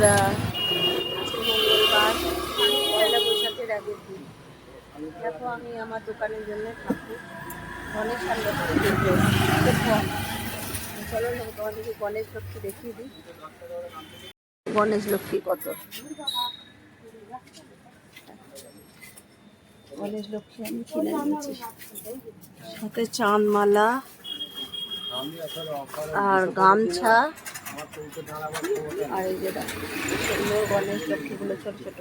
বন্ধুরা, আজকে মঙ্গলবার, পয়লা বৈশাখের আগের দিন। দেখো আমি আমার দোকানের জন্য ঠাকুর গণেশ আর লক্ষ্মী দেখবো। চলো তোমাদেরকে গণেশ লক্ষ্মী দেখিয়ে দিই। গণেশ লক্ষ্মী কত, গণেশ লক্ষ্মী আমি কিনে নিয়েছি, সাথে চাঁদমালা আর গামছা। আর এই যে সুন্দর গণেশ লক্ষ্মীগুলো ছোট ছোট,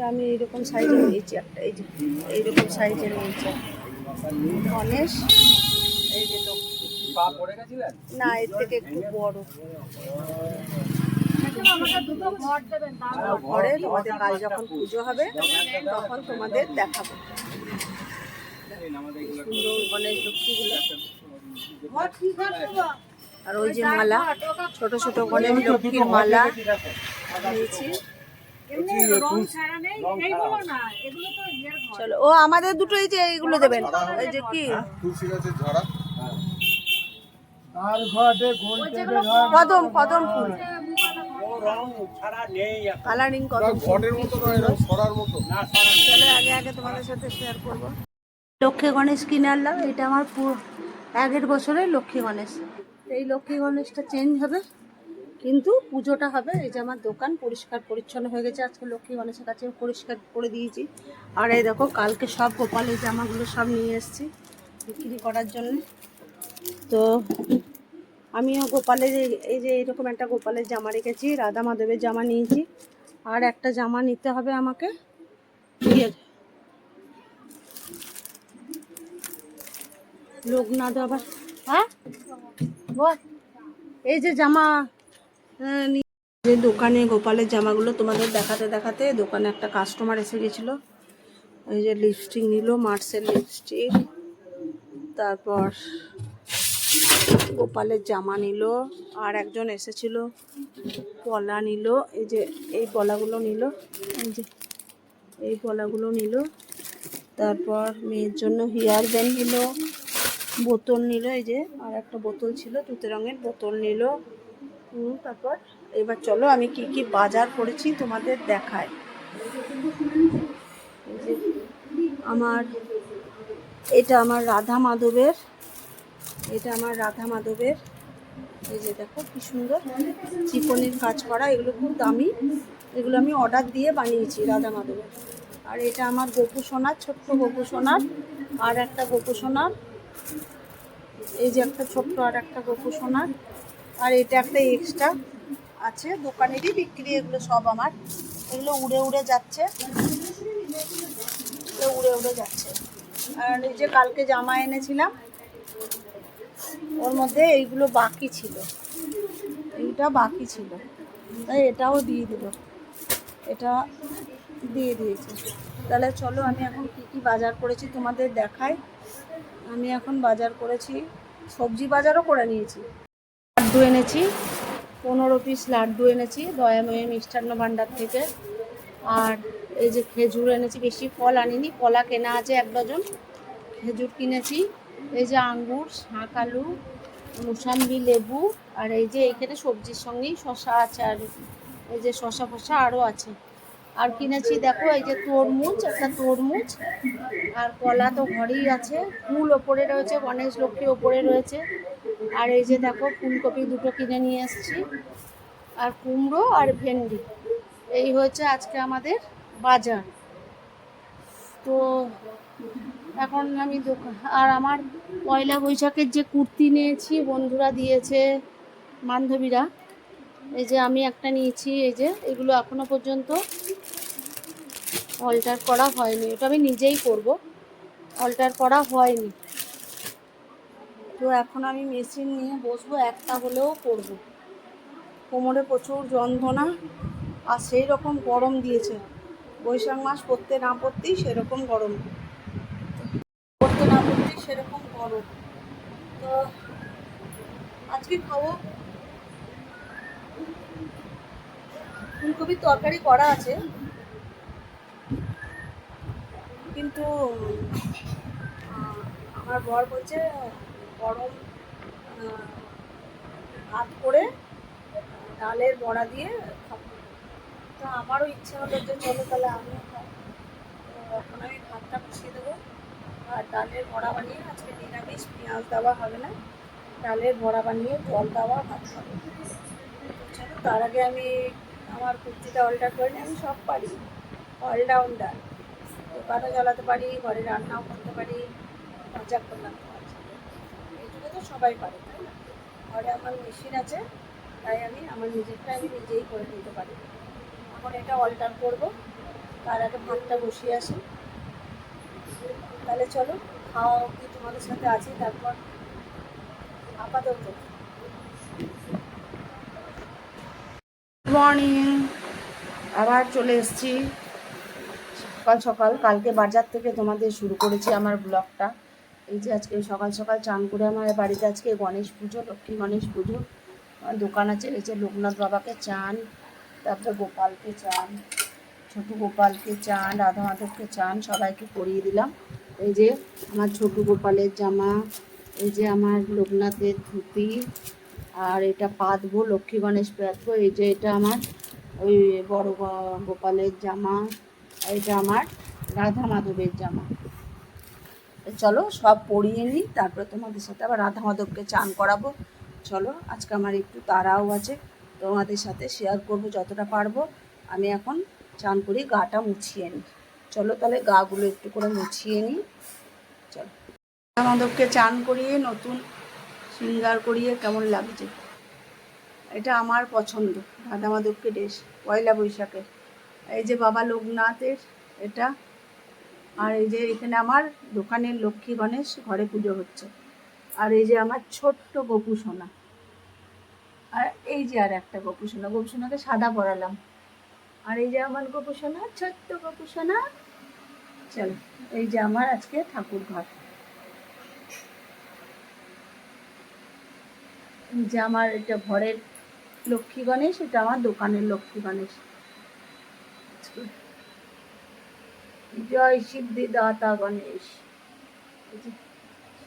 আমি এইরকম সাইজের নিয়েছি একটা, এই যে এইরকম সাইজের নিয়েছি গণেশ। এই যে লক্ষ্মী না, এর থেকে একটু বড়। ঘরে তোমাদের কাল যখন পুজো হবে তখন তোমাদের দেখাবো সুন্দর গণেশ লক্ষ্মীগুলো। আর ওই যে মালা, ছোট ছোট গণেশ লক্ষ্মীর মালা নিয়েছি। চলো, ও আমাদের দুটো এই যে এইগুলো দেবেন, এই যে কি কদম কদম ফুল, কালারিং কদম ফুল। চলো আগে আগে তোমাদের সাথে শেয়ার করবো। লক্ষ্মী গণেশ কিনে আনলাম, এটা আমার আগের বছরের লক্ষ্মী গণেশ। এই লক্ষ্মী গণেশটা চেঞ্জ হবে, কিন্তু পুজোটা হবে। এই যে আমার দোকান পরিষ্কার পরিচ্ছন্ন হয়ে গেছে, আজকে লক্ষ্মী গণেশের কাছে পরিষ্কার করে দিয়েছি। আর এই দেখো কালকে সব গোপালের জামাগুলো সব নিয়ে এসেছি বিক্রি করার জন্য। তো আমিও গোপালের এই যে এইরকম একটা গোপালের জামা রেখেছি, রাধা মাধবের জামা নিয়েছি। আর একটা জামা নিতে হবে আমাকে লোকনাথ আবার। হ্যাঁ বল, এই যে জামা যে দোকানে গোপালের জামাগুলো তোমাদের দেখাতে দেখাতে দোকানে একটা কাস্টমার এসে গেছিলো। এই যে লিপস্টিক নিল, মার্সেল লিপস্টিক, তারপর গোপালের জামা নিল। আর একজন এসেছিল পলা নিল, এই যে এই পলাগুলো নিল, এই যে এই পলাগুলো নিল। তারপর মেয়ের জন্য হেয়ার ব্যান্ড নিল, বোতল নিল, এই যে আর একটা বোতল ছিল তুতে রঙের, বোতল নিল। তারপর এবার চলো আমি কি কি বাজার করেছি তোমাদের দেখাই। আমার এটা আমার রাধা মাধবের, এটা আমার রাধা মাধবের। এই যে দেখো কি সুন্দর চিকনের কাজ করা, এগুলো খুব দামি, এগুলো আমি অর্ডার দিয়ে বানিয়েছি রাধা মাধবের। আর এটা আমার গোপু সোনার, ছোট্ট গোপু সোনার, আর একটা গোপু সোনার, এই যে একটা ছোট্ট আর একটা গোপু সোনার। আর এটা একটা এক্সট্রা আছে, দোকানেরই বিক্রি, এগুলো সব আমার। এগুলো উড়ে উড়ে যাচ্ছে, উড়ে উড়ে যাচ্ছে। আর এই যে কালকে জামা এনেছিলাম, ওর মধ্যে এইগুলো বাকি ছিল, এইটা বাকি ছিল, তাই এটাও দিয়ে দিল, এটা দিয়ে দিয়েছে। তাহলে চলো আমি এখন কি কি বাজার করেছি তোমাদের দেখাই। আমি এখন বাজার করেছি, সবজি বাজারও করে নিয়েছি। লাড্ডু এনেছি, 15 পিস লাড্ডু এনেছি দয়াময়ী মিষ্টান্ন ভাণ্ডার থেকে। আর এই যে খেজুর এনেছি, বেশি ফল আনিনি, কলা কেনা আছে 1 ডজন, খেজুর কিনেছি। এই যে আঙ্গুর, শাঁক আলু, মুসাম্বি, লেবু। আর এই যে এইখানে সবজির সঙ্গেই শশা আছে, আর এই যে শশা ফশা আরও আছে। আর কিনেছি দেখো এই যে তরমুজ, একটা তরমুজ। আর কলা তো ঘরেই আছে, ফুল ওপরে রয়েছে, গণেশ লক্ষ্মী ওপরে রয়েছে। আর এই যে দেখো ফুলকপি 2টো কিনে নিয়ে এসেছি, আর কুমড়ো আর ভেন্ডি। এই হচ্ছে আজকে আমাদের বাজার। তো এখন আমি আর আমার পয়লা বৈশাখের যে কুর্তি নিয়েছি বন্ধুরা দিয়েছে, বান্ধবীরা। এই যে আমি একটা নিয়েছি, এই যে এগুলো এখনো পর্যন্ত অল্টার করা হয়নি, ওটা আমি নিজেই করব, অল্টার করা হয়নি। তো এখন আমি মেশিন নিয়ে বসবো, একটা হলেও করব। কোমরে প্রচুর যন্ত্রণা, আর সেই রকম গরম দিয়েছে, বৈশাখ মাস পড়তে না পড়তেই সেরকম গরম, পড়তে না পড়তেই সেরকম গরম। তো আজকে খাবো ফুলকপির তরকারি করা আছে, কিন্তু আমার বর বলছে গরম ভাত করে ডালের বড়া দিয়ে খাবো। তো আমারও ইচ্ছা হলো যে চলো তাহলে আমিও খাই। তো এখন আমি ভাতটা বসিয়ে দেবো আর ডালের বড়া বানিয়ে, আজকে নিরামিষ, পেঁয়াজ দেওয়া হবে না, ডালের বড়া বানিয়ে জল দেওয়া ভাত খাবো। তো চলো তার আগে আমি আমার কুর্তিটা অল্টার করে নিই। আমি সব পারি, অলরাউন্ডার, দোকানও চালাতে পারি, ঘরে রান্নাও করতে পারি, মজা করলাম তোমার সাথে। এইটুকু তো সবাই পারে, তাই না? ঘরে আমার মেশিন আছে, তাই আমি আমার নিজেরটা আমি নিজেই করে নিতে পারি। এখন এটা অল্টার করবো, তার আগে ভাতটা বসিয়ে আসি। তাহলে চলো খাওয়া অবধি তোমাদের সাথে আছি, তারপর আপাতত গুড মর্নিং। আবার চলে এসেছি সকাল সকাল। কালকে বাজার থেকে তোমাদের শুরু করেছি আমার ব্লগটা। এই যে আজকে সকাল সকাল চান করে আমার বাড়িতে আজকে গণেশ পুজো, লক্ষ্মী গণেশ পুজো। আমার দোকান আছে, এই যে লোকনাথ বাবাকে চান, তারপরে গোপালকে চান, ছোটু গোপালকে চান, রাধা মাধবকে চান, সবাইকে পরিয়ে দিলাম। এই যে আমার ছোটু গোপালের জামা, এই যে আমার লোকনাথের ধুতি, আর এটা পাতবো, লক্ষ্মী গণেশ পাতবো। এই যে এটা আমার ওই বড় গোপালের জামা, এটা আমার রাধা মাধবের জামা। চলো সব পরিয়ে নিই, তারপরে তোমাদের সাথে আবার রাধা মাধবকে চান করাবো। চলো আজকে আমার একটু তাড়াও আছে, তোমাদের সাথে শেয়ার করবো যতটা পারবো। আমি এখন চান করি, গাটা মুছিয়ে নিই। চলো তাহলে গাগুলো একটু করে মুছিয়ে নিই। চলো রাধা মাধবকে চান করিয়ে নতুন শৃঙ্গার করিয়ে কেমন লাগছে। এটা আমার পছন্দ, রাধা মাধবকে ড্রেস, পয়লা বৈশাখে। এই যে বাবা লোকনাথের এটা, আর এই যে এখানে আমার দোকানের লক্ষ্মী গণেশ, ঘরে পুজো হচ্ছে। আর এই যে আমার ছোট্ট গোপু সোনা, আর এই যে আর একটা গোপু সোনা, গোপু সোনাকে সাদা পরালাম। আর এই যে আমার গোপু সোনা, ছোট্ট গোপু সোনা। চলো এই যে আমার আজকে ঠাকুর ঘর, এই যে আমার এটা ঘরের লক্ষ্মী গণেশ, এটা আমার দোকানের লক্ষ্মী গণেশ। জয় সিদ্ধিদাতা গণেশ। এই যে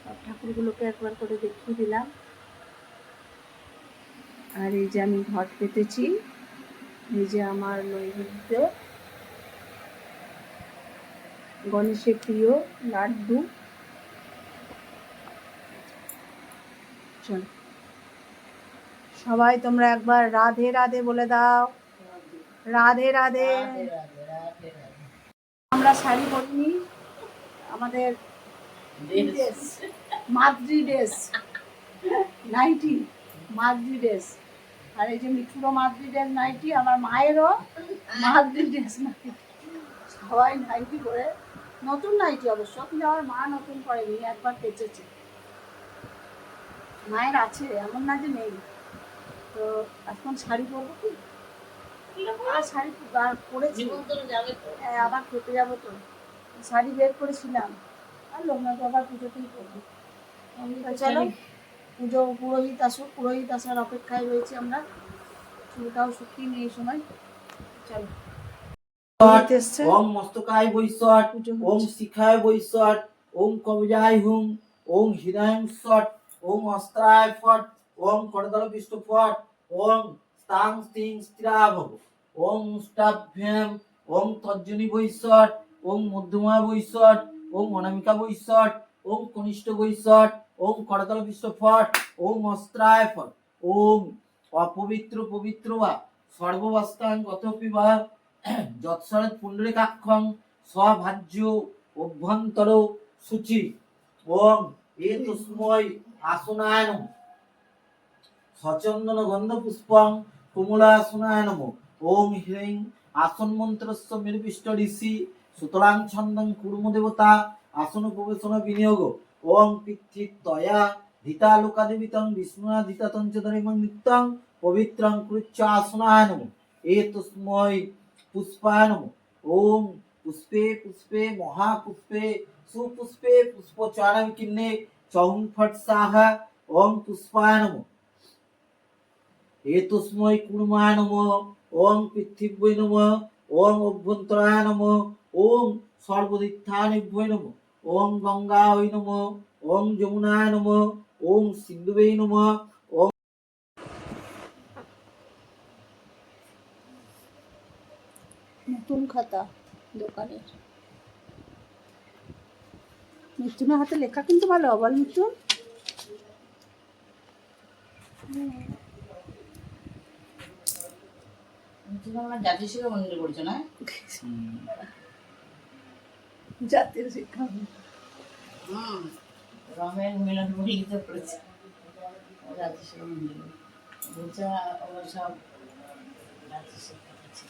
সব ঠাকুরগুলোকে একবার করে দেখিয়ে দিলাম। আর এই যে আমি ঘট পেতেছি, এই যে আমার নৈবেদ্য, গণেশের প্রিয় লাড্ডু। চল সবাই তোমরা একবার রাধে রাধে বলে দাও, রাধে রাধে। আমরা শাড়ি পরিনি, আমাদের মাদ্রি ড্রেস, নাইটি, মাদ্রি ড্রেস। আর এই যে মিঠুরও মাদ্রি ড্রেস নাইটি, আমার মায়েরও মাদ্রি ড্রেস নাইটি। সবাই নাইটি পরে, নতুন নাইটি অবশ্য, কিন্তু আমার মা নতুন পরেনি, একবার কেচেছে। মায়ের আছে, এমন না যে নেই। তো এখন শাড়ি পরবো কি, আর শাড়ি পরেছি, হ্যাঁ আবার খেতে যাবো তো, শাড়ি বের করেছিলাম। আর লোকনাথ বাবার পুজোতেই করবো। চলো পুজো, পুরোহিত আসুক, পুরোহিত আসার অপেক্ষায় রয়েছি আমরা। চুলটাও শুকিয়ে নিই এই সময়। চলো ওম মস্তকায় বৈশ্বট, ওম শিখায় বৈশ্বট, ওম কবজায় হুম, ওম হৃদয়ং শট, ওম অস্ত্রায় ফট, ওম করদল বিষ্ণু ফট, ওম স্তাং স্তিং স্থিরাভব, ওম মুষ্টাভ্যাম, ওম তর্জনী বৈশ্বট, ওম মধ্যমা বৈশ্বট, ওম অনামিকা বৈশ্বট, ওম কনিষ্ঠ বৈশ্বট, ওম করদল বিষ্ণু ফট, ওম অস্ত্রায় ফট, ওম অপবিত্র পবিত্র বা সর্ববস্তাং গতপি বা যৎসরৎ পুণ্ডরিকাক্ষং স্বভাজ্য অভ্যন্তর সূচি। ওম এতস্মৈ আসনায় নমঃ সচন্দন গন্ধ পুষ্পং কুমুলাসনায় নমঃ। ওম হ্রিং আসন মন্ত্রস্য নির্বিষ্ট ঋষি সুতরাং ছন্দং কুর্ম দেবতা আসন প্রবেশন বিনিয়োগ। ওম পিতৃত্বয়া ধিতালোকাদেবিতং বিষ্ণুয়াধিতাতং চ ধরিমং নিত্যং পবিত্রং কৃচ্ছ আসনায় নমঃ। এতস্মৈ পুষ্পায় নমঃ। ওম পুষ্পে পুষ্পে মহাপুষ্পে সুপুষ্পে পুষ্পচারণ কিন্নে চৌং ফট সাহা। ওম পুষ্পায় নমঃ। এতস্মৈ কুর্মায় নমঃ। ওম পৃথিব্যৈ নমঃ। ওম অভ্যন্তরায় নমঃ। ওম সর্বতীর্থানিভ্যৈ নমঃ। ওম গঙ্গায় নমঃ। ওম যমুনায় নমঃ। ওম সিন্ধুবে নমঃ। ওম নতুন খাতা দোকানের। মিঠুনের হাতে লেখা কিন্তু ভালো, বল মিঠুন। জাতীয় শিক্ষা মন্দিরে পড়ছো না? জাতীয় শিক্ষা রমের মিলন মল্লিতে পড়েছে জাতীয় শিক্ষা মন্দিরে। বলছে ওরা সব জাতীয় শিক্ষা আছে।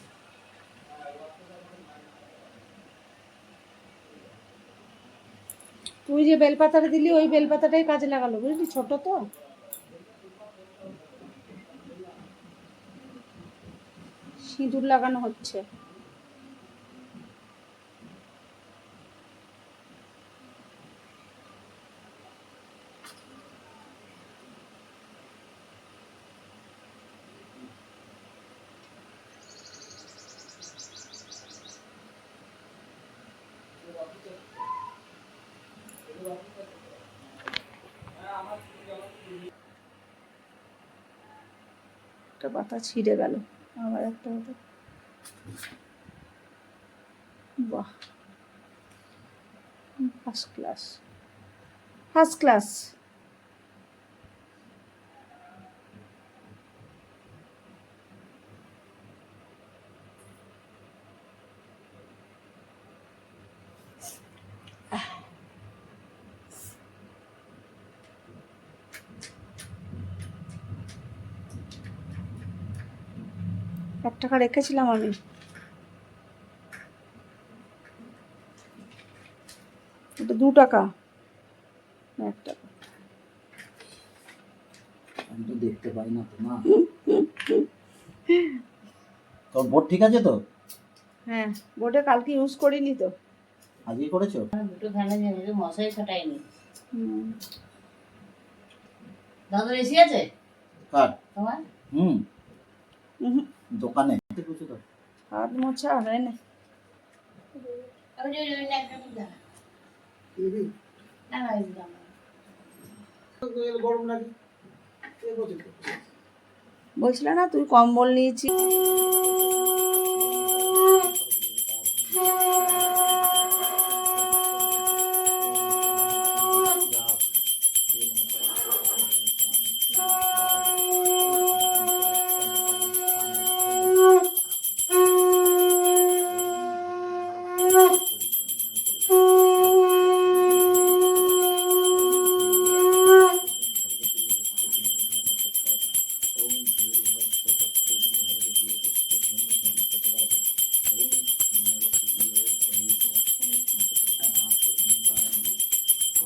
তুই যে বেলপাতাটা দিলি ওই বেলপাতাটাই কাজে লাগালো, বুঝলি, ছোট তো। সিঁদুর লাগানো হচ্ছে। একটা পাতা ছিঁড়ে গেল, আবার একটা পাতা। বাহ, ফার্স্ট ক্লাস, ফার্স্ট ক্লাস। ৳1 রেখেছিলাম আমি, এটা ৳2, ৳1। আমি তো দেখতে পাই না তো মা। তোর বোর্ড ঠিক আছে তো? হ্যাঁ, বোর্ডে কালকে ইউজ করিনি তো। আজই করেছো? দুটো ফ্যানে যে মশাই খাটাইনি। দাদুর এসি আছে কার? তোমার? দোকানে। হাত মোছা হয় না। গরম লাগে। বলছিল না তুই কম্বল নিয়েছিস।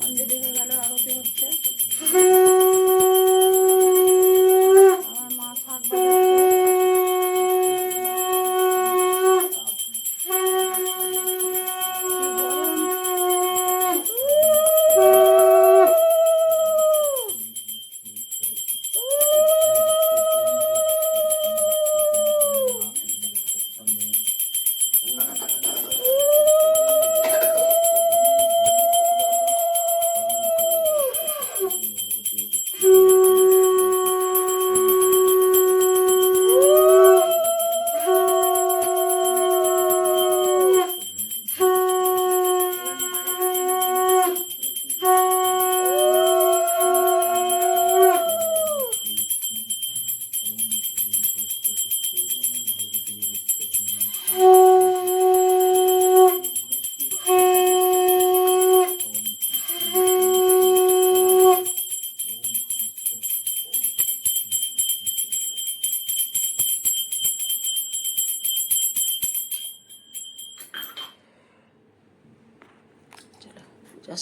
অঞ্জলি হয়ে গেল, আরতি হচ্ছে। আমার মা শাক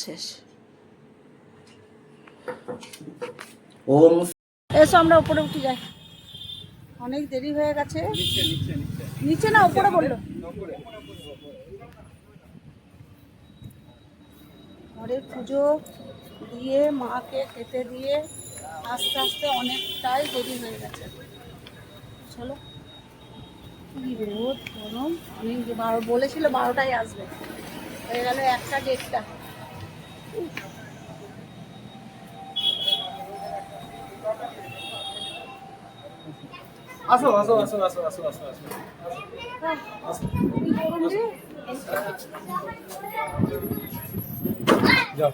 শেষ। ওম। এসো আমরা উপরে উঠে যাই, অনেক দেরি হয়ে গেছে। নিচে না উপরে বললো। ঘরের পুজো দিয়ে মাকে খেতে দিয়ে আস্তে আস্তে অনেকটাই দেরি হয়ে গেছে। চলো, কি রোদ গরম, অনেক বলেছিল 12টায় আসবে, হয়ে গেল 1টা 1:30। আসো আসো আসো আসো আসো আসো আসো আসো যাও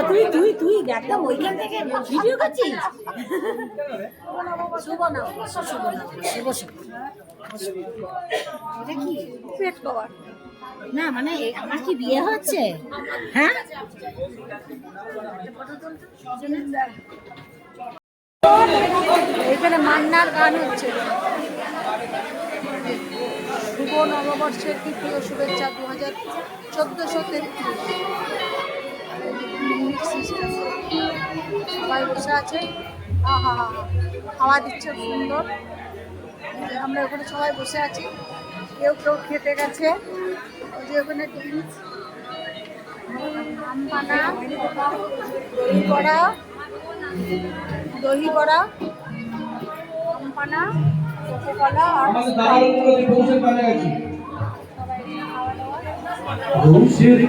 তুই তুই তুই একদম ওইখান থেকে ভিডিও করছিস? শুভ না শুভ না শুভ শুভ। এটা কি পেট কভার। না মানে আমার কি বিয়ে হচ্ছে? হ্যাঁ এখানে মান্নার গান হচ্ছে। শুভ নববর্ষের তৃতীয় শুভেচ্ছা 2014-33। সবাই বসে আছে, আহা হা হাওয়া দিচ্ছে সুন্দর। আমরা ওখানে সবাই বসে আছি, কেউ কেউ খেতে গেছে। ওই যে ওখানে ড্রিঙ্কস, আম পানা, দই বড়া, আম পানা, কোকোকলা আর আমাদের দাঁড়ানোর পৌঁছে পারে আছি সবাই খাওয়া দাওয়া। পৌষের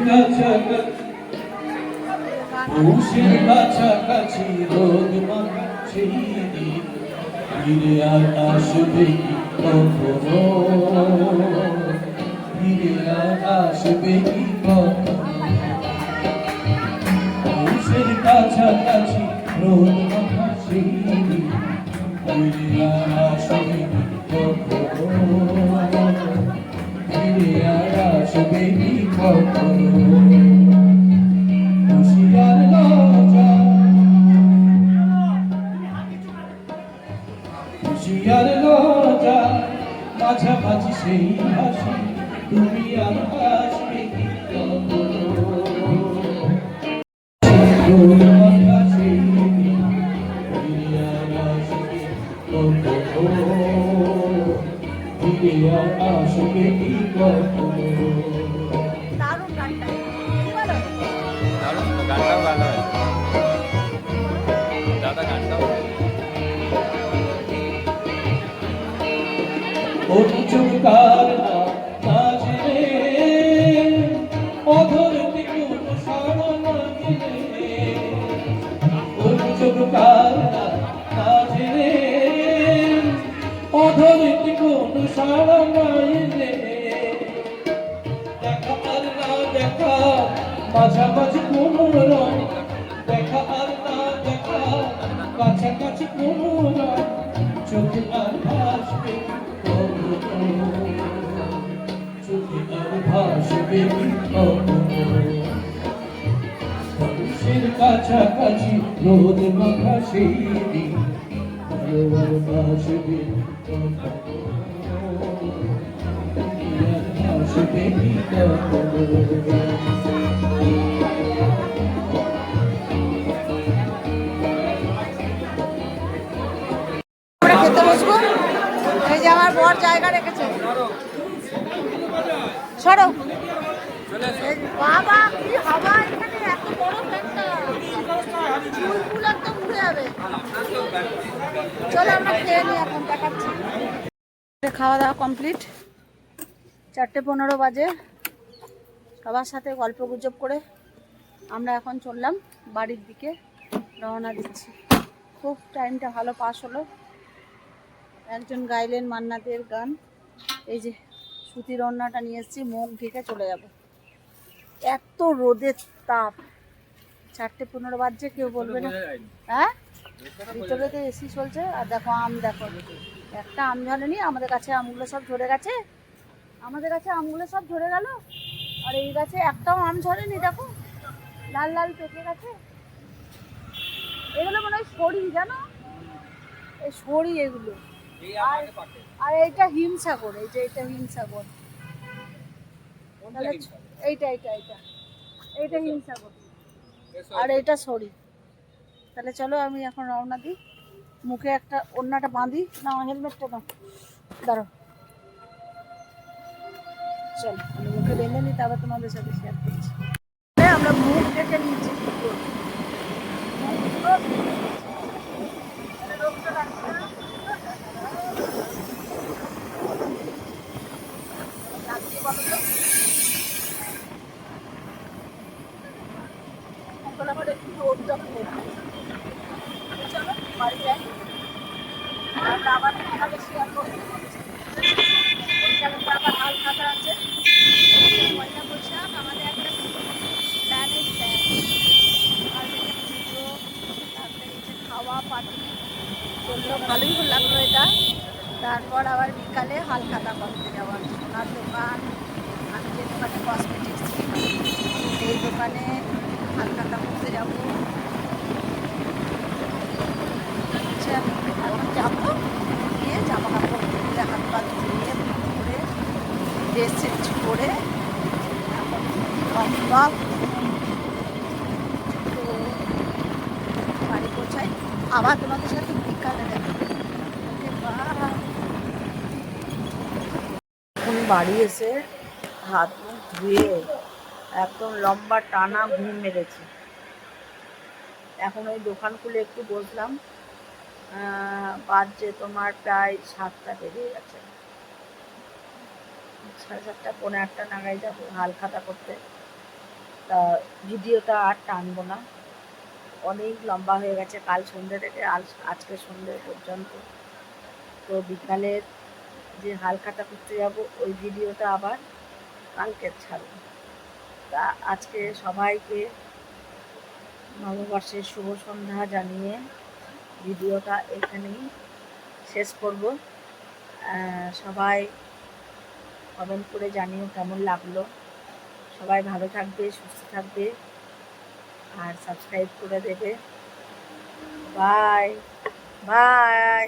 কাছাকাছি রোদ মাখা সেই দিন ফিরে আর আসবে কি কখনো, ফিরে আর আসবে কি কখনো। পৌষের কাছাকাছি রোদ মাখা সেই দিন ফিরে আর আসবে কি কখনো, ফিরে আর আসবে কি কখনো। হুঁশিয়ার লজ্জা, হুঁশিয়ার লজ্জা, মাঝামাঝি সেই হাসি, তুমি আর আসবে কি কখনো। রোদ মাখা সেই দিন, ফিরে আর আসবে কখনো, ফিরে আর আসবে কি কখনো। দারুণ গানটা, কি বলো? গানটাও ভালো হয় দাদা, গানটাও অচুকার নাচ রে, অধরতে কোন সারা লাগিলে। অচুকার নাচ রে, অধরতে কোন সারা লাগিলে। দেখা আর না দেখা, মাঝামাঝি কোন রং, দেখা আর না দেখা, কাছাকাছি কোন রং, চোখে আর ভাসবে চোখে আর ভাসবে পৌষের কাছাকাছি রোদ মাখা সেই দিন আর ভাসবে ভাসবে আমরা খেতে বসবো। এই যে আমার বর জায়গা রেখেছে, সরো। এই বাবা কি হাওয়া এখানে, এত বড় ফ্যানটা, চুলগুলো একদম উড়ে যাবে। চলো আমরা খেয়ে নিই, এখন দেখাচ্ছি। খাওয়া দাওয়া কমপ্লিট, 4:15 বাজে। সবার সাথে গল্প গুজব করে আমরা এখন চললাম বাড়ির দিকে, রওনা দিচ্ছি। খুব টাইমটা ভালো পাস হলো। একজন গাইলেন মান্নাদের গান। এই যে সুতির ওড়নাটা নিয়ে এসেছি, মুখ ঢেকে চলে যাব। এত রোদের তাপ, 4:15 বাজছে, কেউ বলবে না। হ্যাঁ, ভিতরে তো এসি চলছে। আর দেখো আম, দেখো একটা আম ঝরেনি, আমাদের কাছে আমগুলো সব ঝরে গেছে। আর এই গাছে একটাও আম ঝরেনি, দেখো লাল লাল পেকে গেছে। এগুলো মনে হয় সরি, জানো, এই সরি এগুলো। আর এইটা হিমসাগর, এটা হিমসাগর। তাহলে এইটা হিমসাগর, আর এটা সরি। তাহলে চলো আমি এখন রওনা দিই। মুখে একটা ওড়নাটা বাঁধি, না হেলমেটটা না, দাঁড়ো। চলো আমি মুখে বেঁধে নিই, তারপর তোমাদের সাথে শেয়ার করছি। আমরা মুখ ডেকে নিয়েছি, বাড়ি যাই, আমরা আবার বিকালে শেয়ার করবো। বিকালে তো আবার হাল খাতা আছে। পয়লা বৈশাখ আমাদের একটা প্ল্যানের প্ল্যান, কাল থেকে পুজো, তারপরে এই যে খাওয়া পার্টি চললো, ভালোই লাগলো এটা। তারপর আবার বিকালে হাল খাতা করতে যাওয়া, সোনার দোকান, আমি যে দোকানে কসমেটিক্স কিনি সেই দোকানে হাল খাতা করতে যাবো। আচ্ছা, এখন যাবো, গিয়ে জামা কাপড় খুলে হাত পা ধুয়ে করে ড্রেস চেঞ্জ করে এখন লম্বা তো বাড়ি পৌঁছাই। আবার তোমাদের সাথে বিকালে দেখা হবে। ওকে, বাই। এখন বাড়ি এসে হাত মুখ ধুয়ে একদম লম্বা টানা ঘুম মেরেছি। এখন ওই দোকান খুলে একটু বসলাম, বাজছে তোমার প্রায় 7টা বেজে গেছে। 7:30 পৌনে 8টা নাগাদ যাবো হাল খাতা করতে। তা ভিডিওটা আর টানবো না, অনেক লম্বা হয়ে গেছে কাল সন্ধ্যে থেকে আজকে সন্ধ্যে পর্যন্ত। তো বিকালের যে হাল খাতা করতে যাবো ওই ভিডিওটা আবার কালকে ছাড়বো। তা আজকে সবাইকে নববর্ষের শুভ সন্ধ্যা জানিয়ে ভিডিওটা এখানেই শেষ করব। সবাই কমেন্ট করে জানিও কেমন লাগলো। সবাই ভালো থাকবে, সুস্থ থাকবে, আর সাবস্ক্রাইব করে দেবে। Bye bye.